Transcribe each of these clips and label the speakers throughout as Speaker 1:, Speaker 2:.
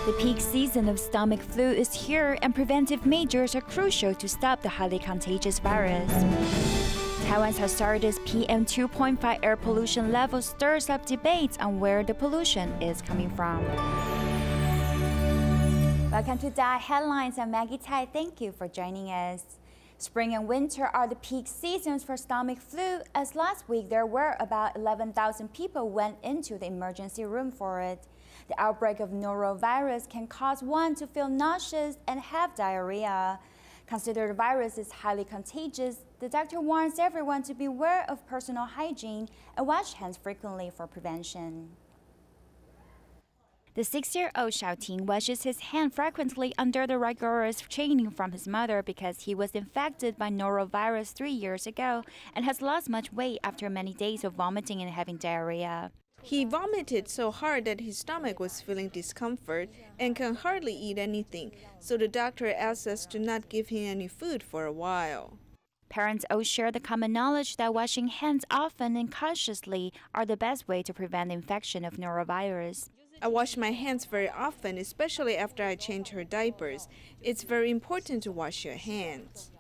Speaker 1: The peak season of stomach flu is here, and preventive measures are crucial to stop the highly contagious virus. Taiwan's hazardous PM 2.5 air pollution level stirs up debates on where the pollution is coming from. Welcome to DA Headlines. I'm Maggie Tai. Thank you for joining us. Spring and winter are the peak seasons for stomach flu, as last week there were about 11,000 people went into the emergency room for it. The outbreak of norovirus can cause one to feel nauseous and have diarrhea. Considered the virus is highly contagious, the doctor warns everyone to beware of personal hygiene and wash hands frequently for prevention. The 6-year-old Xiaoting washes his hand frequently under the rigorous training from his mother because he was infected by norovirus 3 years ago and has lost much weight after many days of vomiting and having diarrhea.
Speaker 2: He vomited so hard that his stomach was feeling discomfort and can hardly eat anything, so the doctor asked us to not give him any food for a while.
Speaker 1: Parents all share the common knowledge that washing hands often and consciously are the best way to prevent the infection of norovirus.
Speaker 2: I wash my hands very often, especially after I change her diapers. It's very important to wash your hands.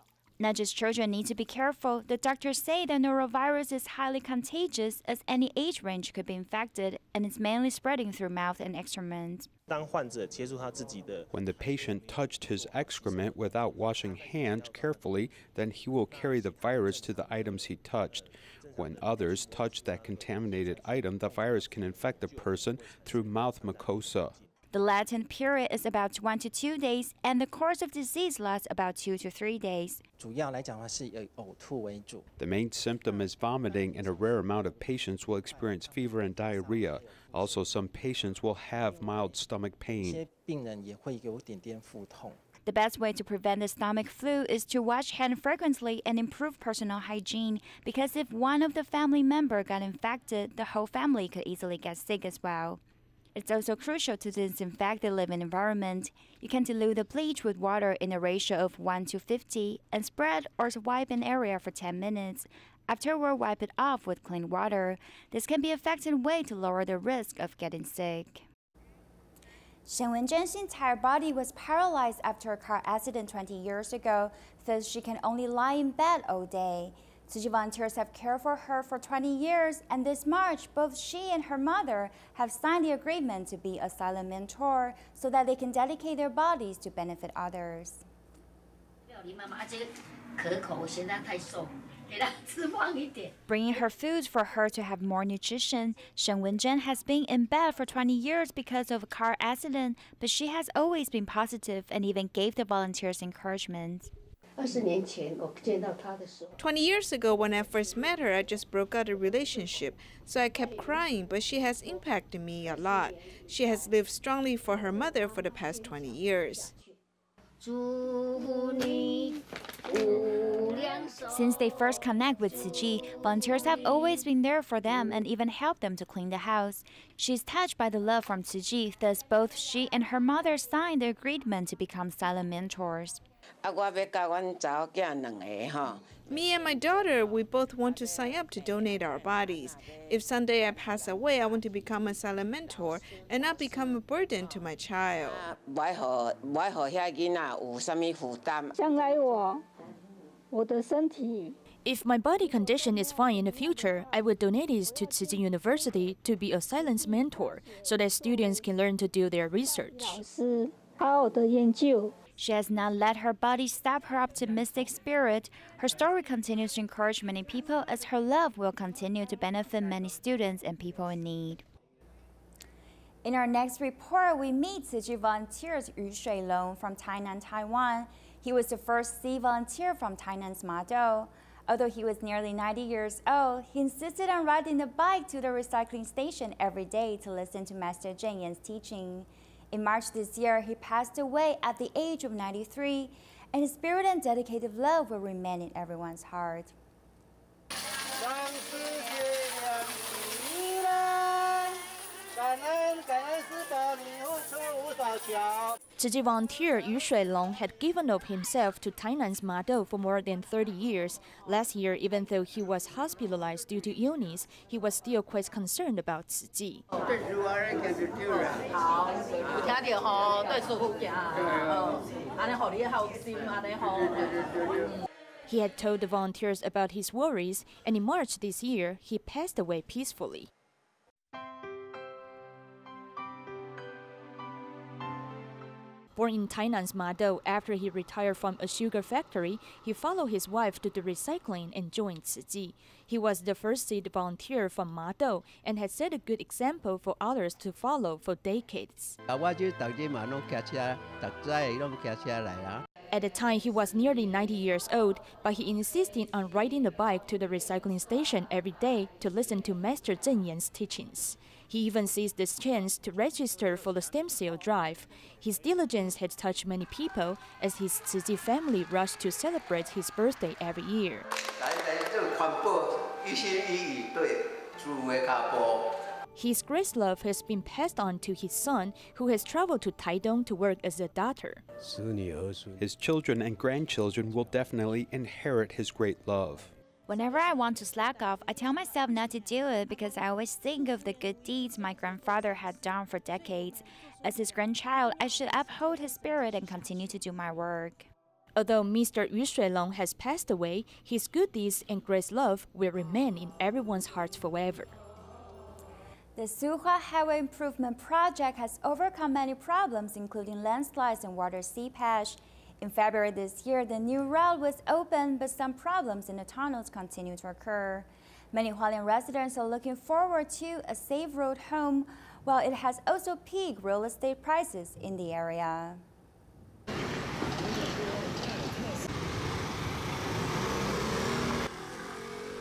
Speaker 1: Not just children need to be careful. The doctors say that norovirus is highly contagious as any age range could be infected, and it's mainly spreading through mouth and excrement.
Speaker 3: When the patient touched his excrement without washing hands carefully, then he will carry the virus to the items he touched. When others touch that contaminated item, the virus can infect the person through mouth mucosa.
Speaker 1: The latent period is about 1 to 2 days, and the course of disease lasts about 2 to 3 days.
Speaker 3: The main symptom is vomiting, and a rare amount of patients will experience fever and diarrhea. Also, some patients will have mild stomach pain.
Speaker 1: The best way to prevent the stomach flu is to wash hands frequently and improve personal hygiene, because if one of the family members got infected, the whole family could easily get sick as well. It's also crucial to disinfect the living environment. You can dilute the bleach with water in a ratio of 1 to 50 and spread or wipe an area for 10 minutes. Afterward, wipe it off with clean water. This can be an effective way to lower the risk of getting sick. Shen Wenzhen's entire body was paralyzed after a car accident 20 years ago, thus she can only lie in bed all day. Tzu Chi volunteers have cared for her for 20 years, and this March, both she and her mother have signed the agreement to be a silent mentor so that they can dedicate their bodies to benefit others. Bringing her food for her to have more nutrition, Shen Wenzhen has been in bed for 20 years because of a car accident, but she has always been positive and even gave the volunteers encouragement.
Speaker 2: 20 years ago, when I first met her, I just broke out a relationship, so I kept crying, but she has impacted me a lot. She has lived strongly for her mother for the past 20 years.
Speaker 1: Since they first connect with Tzu Chi, volunteers have always been there for them and even helped them to clean the house. She's touched by the love from Tzu Chi, thus both she and her mother signed the agreement to become silent mentors.
Speaker 2: Me and my daughter, we both want to sign up to donate our bodies. If someday I pass away, I want to become a silent mentor and not become a burden to my child.
Speaker 4: If my body condition is fine in the future, I would donate it to Tzu Chi University to be a silence mentor so that students can learn to do their research.
Speaker 1: She has not let her body stop her optimistic spirit. Her story continues to encourage many people as her love will continue to benefit many students and people in need. In our next report, we meet Tzu Chi volunteers Yu Shuilong from Tainan, Taiwan. He was the first sea volunteer from Tainan's Madou. Although he was nearly 90 years old, he insisted on riding the bike to the recycling station every day to listen to Master Zheng Yan's teaching. In March this year, he passed away at the age of 93, and his spirit and dedicated love will remain in everyone's heart.
Speaker 4: Tzu Chi volunteer Yu Shuilong had given up himself to Tainan's Ma Dou for more than 30 years. Last year, even though he was hospitalized due to illness, he was still quite concerned about Tzu Chi. He had told the volunteers about his worries, and in March this year, he passed away peacefully. Born in Tainan's Ma Dou, after he retired from a sugar factory, he followed his wife to do recycling and joined Tzu Chi. He was the first seed volunteer from Ma Dou and had set a good example for others to follow for decades. At the time, he was nearly 90 years old, but he insisted on riding the bike to the recycling station every day to listen to Master Zheng Yan's teachings. He even seized this chance to register for the stem cell drive. His diligence had touched many people as his Tzu Chi family rushed to celebrate his birthday every year. His great love has been passed on to his son, who has traveled to Taidong to work as a doctor.
Speaker 3: His children and grandchildren will definitely inherit his great love.
Speaker 1: Whenever I want to slack off, I tell myself not to do it because I always think of the good deeds my grandfather had done for decades. As his grandchild, I should uphold his spirit and continue to do my work.
Speaker 4: Although Mr. Yu Shuilong has passed away, his good deeds and great love will remain in everyone's hearts forever.
Speaker 1: The Suhua Highway Improvement Project has overcome many problems, including landslides and water seepage. In February this year, the new route was opened, but some problems in the tunnels continue to occur. Many Hualien residents are looking forward to a safe road home, while it has also peaked real estate prices in the area.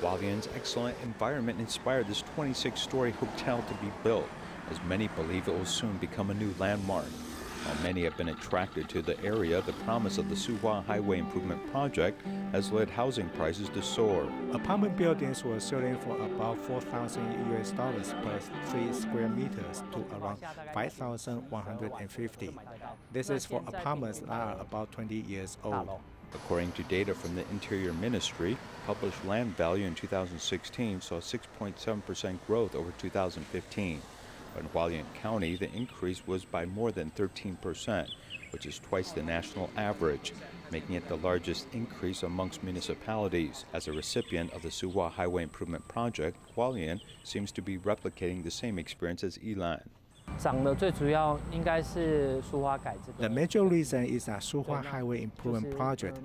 Speaker 3: Hualien's excellent environment inspired this 26-story hotel to be built, as many believe it will soon become a new landmark. While many have been attracted to the area, the promise of the Suhua Highway Improvement Project has led housing prices to soar.
Speaker 5: Apartment buildings were selling for about $4,000 per 3 square meters to around $5,150. This is for apartments that are about 20 years old.
Speaker 3: According to data from the Interior Ministry, published land value in 2016 saw 6.7% growth over 2015. In Hualien County, the increase was by more than 13%, which is twice the national average, making it the largest increase amongst municipalities. As a recipient of the Suhua Highway Improvement Project, Hualien seems to be replicating the same experience as Yilan.
Speaker 5: The major reason is the Suhua Highway Improvement Project.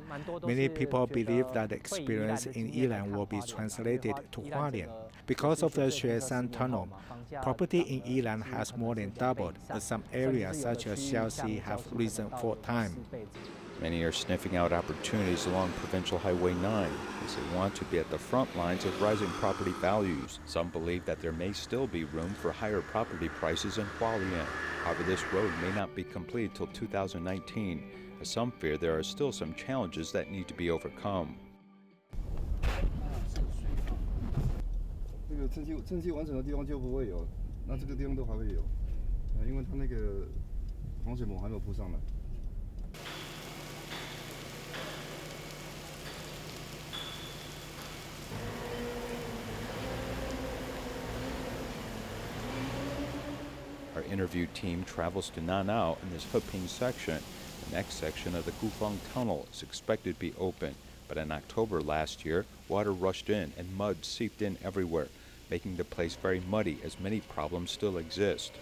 Speaker 5: Many people believe that the experience in Yilan will be translated to Hualien. Because of the Xueshan Tunnel, property in Yilan has more than doubled, but some areas such as Xiaoxi have risen 4 times.
Speaker 3: Many are sniffing out opportunities along Provincial Highway 9 as they want to be at the front lines of rising property values. Some believe that there may still be room for higher property prices in Hualien. However, this road may not be complete till 2019, as some fear there are still some challenges that need to be overcome.
Speaker 6: 趁机完成的地方就不会有，那这个地方都还会有，因为它那个防水膜还没有铺上来。
Speaker 3: Our interview team travels to Nanao in this Heping section. The next section of the Gufeng Tunnel is expected to be open, but in October last year, water rushed in and mud seeped in everywhere, making the place very muddy as many problems still exist.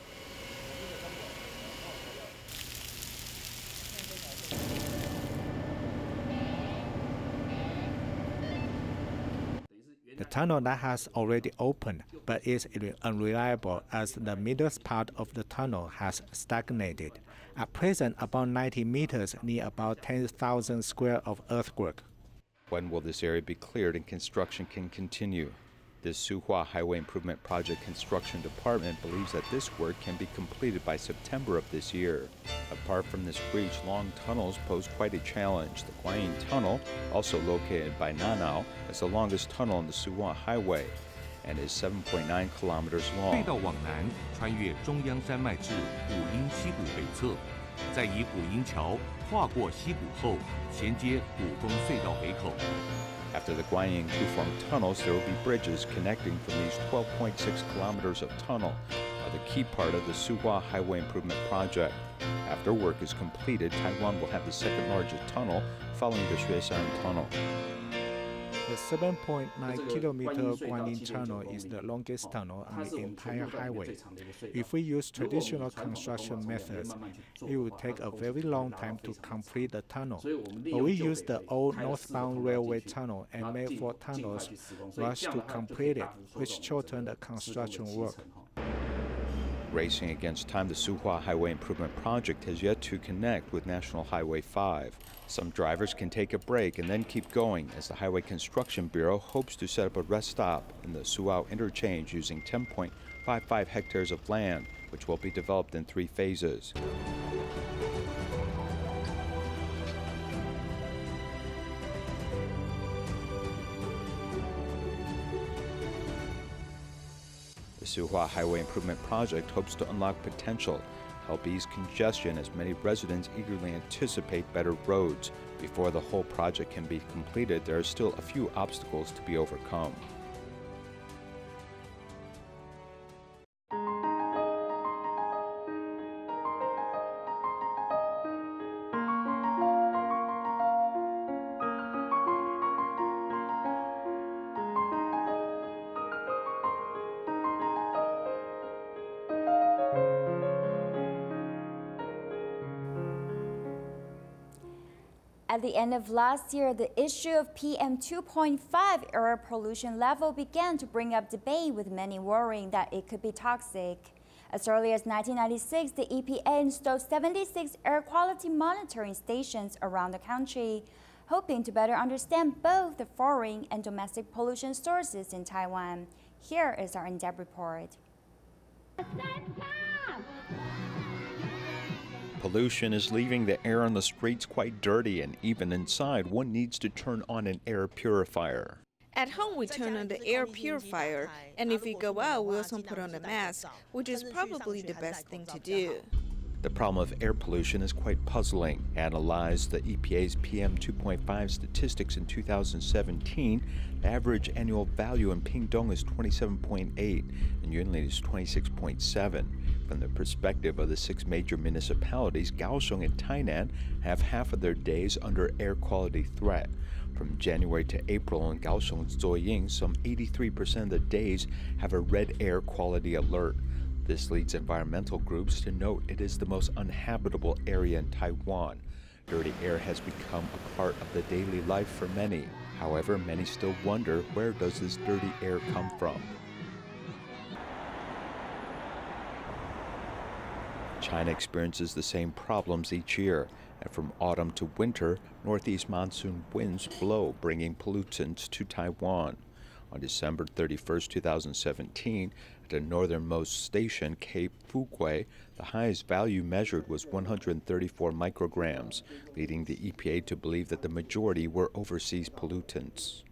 Speaker 5: The tunnel that has already opened, but is unreliable as the middle part of the tunnel has stagnated. At present, about 90 meters need about 10,000 square of earthwork.
Speaker 3: When will this area be cleared and construction can continue? This Suhua Highway Improvement Project Construction Department believes that this work can be completed by September of this year. Apart from this breach, long tunnels pose quite a challenge. The Guanyin Tunnel, also located by Nanao, is the longest tunnel on the Suhua Highway. and is 7.9 kilometers
Speaker 7: 隧道
Speaker 3: long.
Speaker 7: 往南，穿越中央山脉至古英溪谷北侧，再以古英桥跨过溪谷后，衔接古风隧道北口。
Speaker 3: After the Guanyin Kufeng tunnels, there will be bridges connecting from these 12.6 kilometers of tunnel, are the key part of the Suhua Highway Improvement Project. After work is completed, Taiwan will have the second largest tunnel, following the Xueshan Tunnel.
Speaker 5: The 7.9-kilometer Guanyin Tunnel is the longest tunnel on the entire highway. If we use traditional construction methods, it would take a very long time to complete the tunnel. But we use the old northbound railway tunnel and made 4 tunnels rush to complete it, which shortened the construction work.
Speaker 3: Racing against time, the Suhua Highway Improvement Project has yet to connect with National Highway 5. Some drivers can take a break and then keep going, as the Highway Construction Bureau hopes to set up a rest stop in the Suao interchange using 10.55 hectares of land, which will be developed in 3 phases. The Suhua Highway Improvement Project hopes to unlock potential, help ease congestion as many residents eagerly anticipate better roads. Before the whole project can be completed, there are still a few obstacles to be overcome.
Speaker 1: At the end of last year, the issue of PM 2.5 air pollution level began to bring up debate, with many worrying that it could be toxic. As early as 1996, the EPA installed 76 air quality monitoring stations around the country, hoping to better understand both the foreign and domestic pollution sources in Taiwan. Here is our in-depth report.
Speaker 3: Pollution is leaving the air on the streets quite dirty, and even inside, one needs to turn on an air purifier.
Speaker 2: At home, we turn on the air purifier, and if we go out, we also put on a mask, which is probably the best thing to do.
Speaker 3: The problem of air pollution is quite puzzling. Analyzed the EPA's PM 2.5 statistics in 2017, the average annual value in Pingdong is 27.8 and Yunlin is 26.7. From the perspective of the 6 major municipalities, Kaohsiung and Tainan have half of their days under air quality threat. From January to April in Kaohsiung's Zuoying, some 83% of the days have a red air quality alert. This leads environmental groups to note it is the most uninhabitable area in Taiwan. Dirty air has become a part of the daily life for many. However, many still wonder, where does this dirty air come from? China experiences the same problems each year, and from autumn to winter, northeast monsoon winds blow, bringing pollutants to Taiwan. On December 31, 2017, at the northernmost station, Cape Fukui, the highest value measured was 134 micrograms, leading the EPA to believe that the majority were overseas pollutants.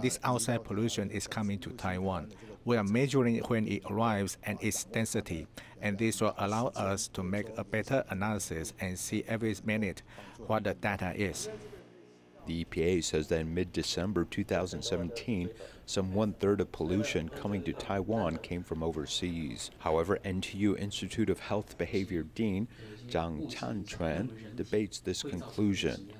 Speaker 5: This outside pollution is coming to Taiwan. We are measuring when it arrives and its density, and this will allow us to make a better analysis and see every minute what the data is.
Speaker 3: The EPA says that in mid-December 2017, some 1/3 of pollution coming to Taiwan came from overseas. However, NTU Institute of Health Behavior Dean Zhang Chanquan debates this conclusion.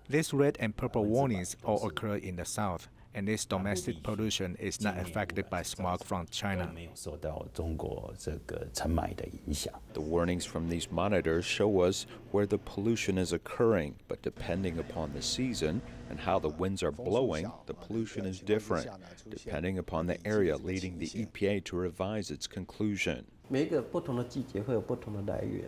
Speaker 5: These red and purple warnings all occur in the south, and this domestic pollution is not affected by smog from China.
Speaker 3: The warnings from these monitors show us where the pollution is occurring, but depending upon the season and how the winds are blowing, the pollution is different, depending upon the area, leading the EPA to revise its conclusion.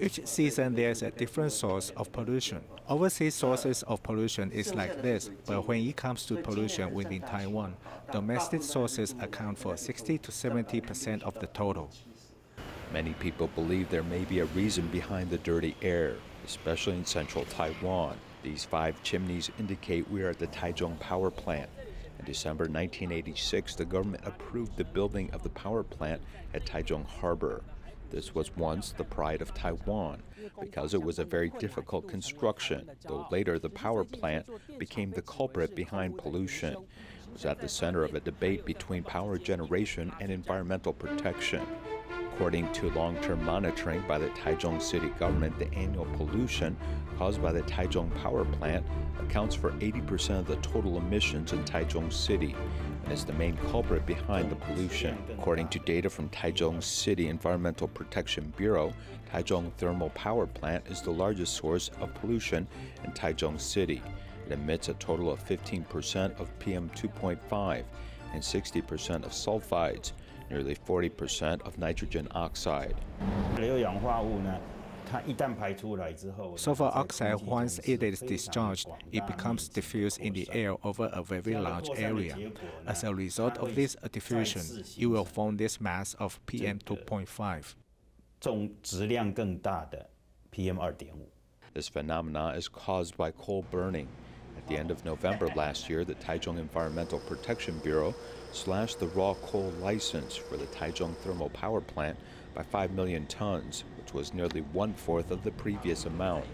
Speaker 5: Each season there's a different source of pollution. Overseas sources of pollution is like this, but when it comes to pollution within Taiwan, domestic sources account for 60 to 70% of the total.
Speaker 3: Many people believe there may be a reason behind the dirty air, especially in central Taiwan. These 5 chimneys indicate we are at the Taichung Power Plant. In December 1986, the government approved the building of the power plant at Taichung Harbor. This was once the pride of Taiwan because it was a very difficult construction, though later the power plant became the culprit behind pollution. It was at the center of a debate between power generation and environmental protection. According to long-term monitoring by the Taichung City government, the annual pollution caused by the Taichung power plant accounts for 80% of the total emissions in Taichung City and is the main culprit behind the pollution. According to data from Taichung City Environmental Protection Bureau, Taichung Thermal Power Plant is the largest source of pollution in Taichung City. It emits a total of 15% of PM2.5 and 60% of sulfides, nearly 40% of nitrogen oxide.
Speaker 5: Sulfur oxide, once it is discharged, it becomes diffused in the air over a very large area. As a result of this diffusion, it will form this mass of PM2.5.
Speaker 3: This phenomena is caused by coal burning. At the end of November last year, the Taichung Environmental Protection Bureau slashed the raw coal license for the Taichung Thermal Power Plant by 5 million tons, which was nearly 1/4 of the previous amount.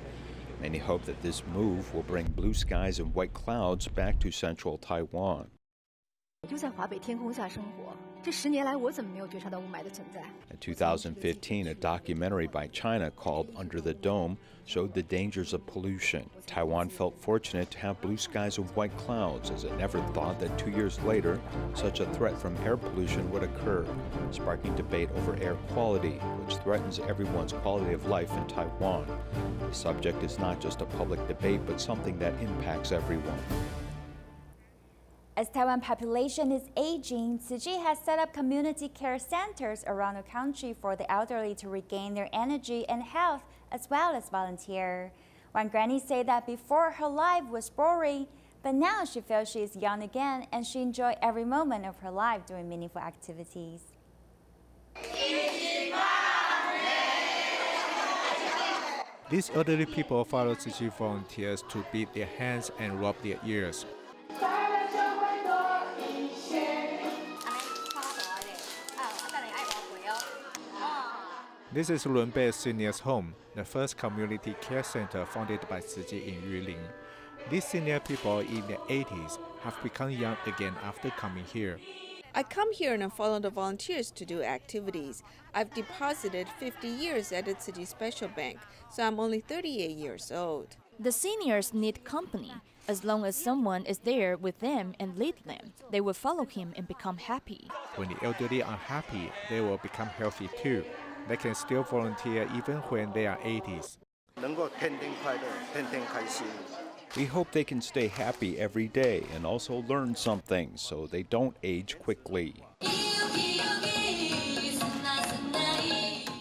Speaker 3: Many hope that this move will bring blue skies and white clouds back to central Taiwan. In 2015, a documentary by China called Under the Dome showed the dangers of pollution. Taiwan felt fortunate to have blue skies and white clouds, as it never thought that 2 years later, such a threat from air pollution would occur, sparking debate over air quality, which threatens everyone's quality of life in Taiwan. The subject is not just a public debate, but something that impacts everyone.
Speaker 1: As Taiwan population is aging, Tzu Chi has set up community care centers around the country for the elderly to regain their energy and health, as well as volunteer. One granny said that before her life was boring, but now she feels she is young again and she enjoys every moment of her life doing meaningful activities.
Speaker 5: These elderly people follow Tzu Chi volunteers to beat their hands and rub their ears. This is Lunbei Seniors Home, the first community care center founded by Tzu Chi in Yuling. These senior people in their 80s have become young again after coming here.
Speaker 2: I come here and I follow the volunteers to do activities. I've deposited 50 years at the Tzu Chi Special Bank, so I'm only 38 years old.
Speaker 4: The seniors need company. As long as someone is there with them and lead them, they will follow him and become happy.
Speaker 5: When the elderly are happy, they will become healthy too. They can still volunteer even when they are 80s.
Speaker 3: We hope they can stay happy every day and also learn something so they don't age quickly.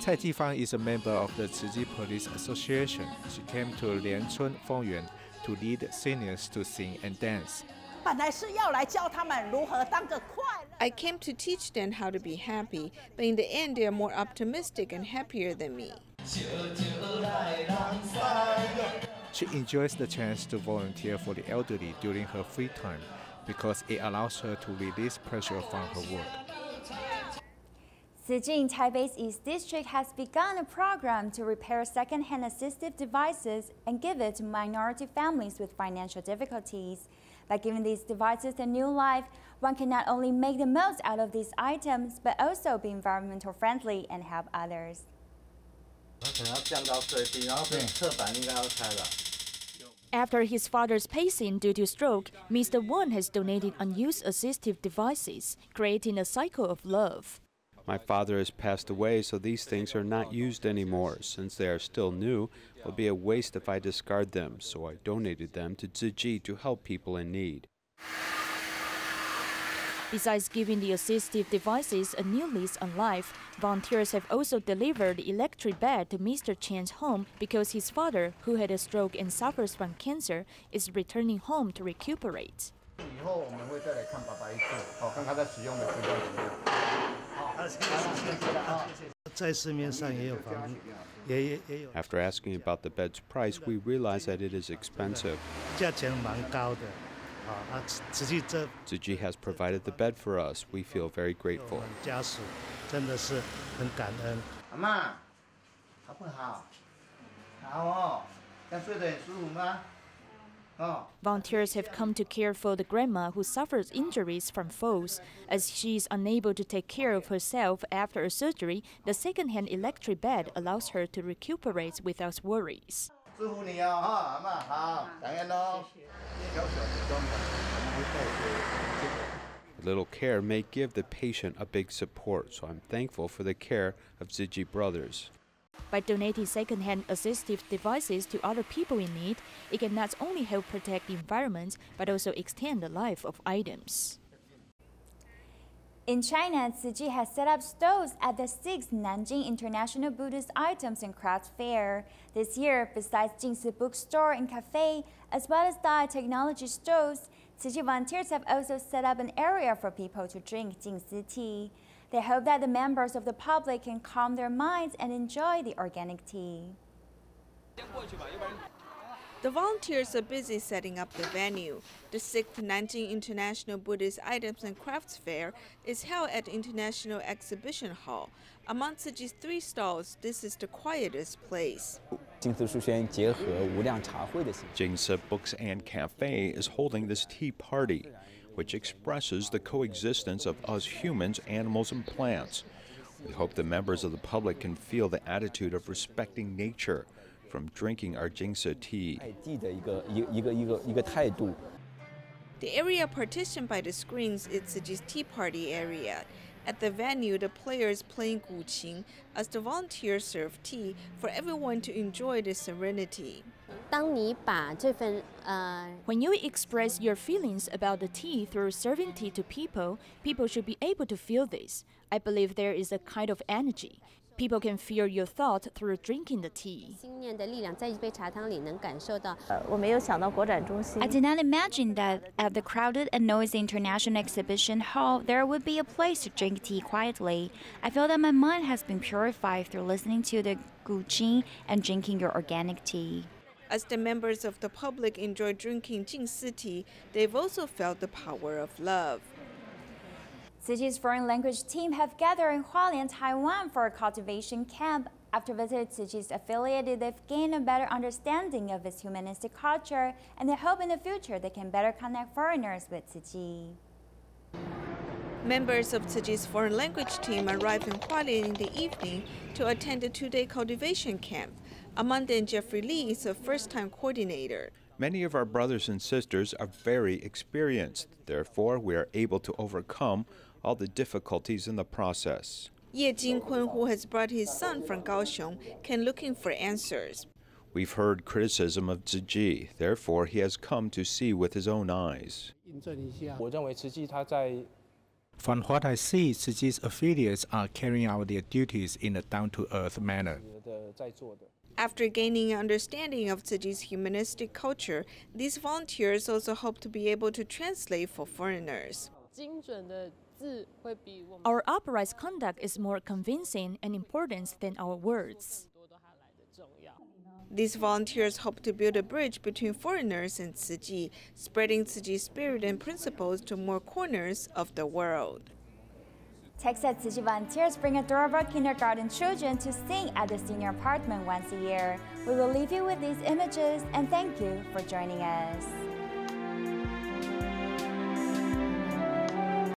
Speaker 5: Cai Jifang is a member of the Tzu Chi Police Association. She came to Lianchun Fengyuan to lead seniors to sing and dance.
Speaker 2: I came to teach them how to be happy, but in the end they are more optimistic and happier than me.
Speaker 5: She enjoys the chance to volunteer for the elderly during her free time because it allows her to release pressure from her work.
Speaker 1: Tzu Chi in Taipei's East District has begun a program to repair second-hand assistive devices and give it to minority families with financial difficulties. By giving these devices a new life, one can not only make the most out of these items, but also be environmental friendly and help others.
Speaker 4: After his father's passing due to stroke, Mr. Won has donated unused assistive devices, creating a cycle of love.
Speaker 3: My father has passed away, so these things are not used anymore. Since they are still new, it will be a waste if I discard them, so I donated them to Tzu Chi to help people in need.
Speaker 4: Besides giving the assistive devices a new lease on life, volunteers have also delivered the electric bed to Mr. Chen's home because his father, who had a stroke and suffers from cancer, is returning home to recuperate.
Speaker 3: After asking about the bed's price, we realized that it is expensive. Tzu has provided the bed for us. We feel very grateful.
Speaker 4: Volunteers have come to care for the grandma who suffers injuries from falls. As she is unable to take care of herself after a surgery, the second-hand electric bed allows her to recuperate without worries.
Speaker 3: A little care may give the patient a big support, so I'm thankful for the care of Tzu brothers.
Speaker 4: By donating second-hand assistive devices to other people in need, it can not only help protect the environment, but also extend the life of items.
Speaker 1: In China, Tzu has set up stalls at the 6th Nanjing International Buddhist Items and Crafts Fair. This year, besides Jingsi Bookstore and Cafe, as well as Dai Technology stalls, Tzu volunteers have also set up an area for people to drink Jingsi tea. They hope that the members of the public can calm their minds and enjoy the organic tea.
Speaker 2: The volunteers are busy setting up the venue. The 6th Nanjing International Buddhist Items and Crafts Fair is held at the International Exhibition Hall. Among Tzu's 3 stalls, this is the quietest place.
Speaker 3: Jingsi Books and Cafe is holding this tea party, which expresses the coexistence of us humans, animals, and plants. We hope the members of the public can feel the attitude of respecting nature from drinking our Jingsi tea.
Speaker 2: The area partitioned by the screens is Tzu's tea party area. At the venue, the players playing guqin as the volunteers serve tea for everyone to enjoy the serenity.
Speaker 4: When you express your feelings about the tea through serving tea to people, people should be able to feel this. I believe there is a kind of energy. People can feel your thought through drinking the tea.
Speaker 1: I did not imagine that at the crowded and noisy International Exhibition Hall, there would be a place to drink tea quietly. I feel that my mind has been purified through listening to the guqin and drinking your organic tea.
Speaker 2: As the members of the public enjoy drinking Jingsi tea, they've also felt the power of love.
Speaker 1: Tzu's foreign language team have gathered in Hualien, Taiwan for a cultivation camp. After visiting Tzu's affiliate, they've gained a better understanding of its humanistic culture, and they hope in the future they can better connect foreigners with Tzu.
Speaker 2: Members of Tzu's foreign language team arrived in Hualien in the evening to attend the 2-day cultivation camp. Among them, Jeffrey Lee is a first-time coordinator.
Speaker 3: Many of our brothers and sisters are very experienced. Therefore, we are able to overcome all the difficulties in the process.
Speaker 2: Ye Jingkun, who has brought his son from Kaohsiung, came looking for answers.
Speaker 3: We've heard criticism of Tzu, therefore he has come to see with his own eyes.
Speaker 5: From what I see, Tzu's affiliates are carrying out their duties in a down-to-earth manner.
Speaker 2: After gaining an understanding of Tzu's humanistic culture, these volunteers also hope to be able to translate for foreigners.
Speaker 4: Our upright conduct is more convincing and important than our words.
Speaker 2: These volunteers hope to build a bridge between foreigners and Tzu, spreading Tzu's spirit and principles to more corners of the world.
Speaker 1: Texas Tzu volunteers bring adorable kindergarten children to sing at the senior apartment once a year. We will leave you with these images and thank you for joining us.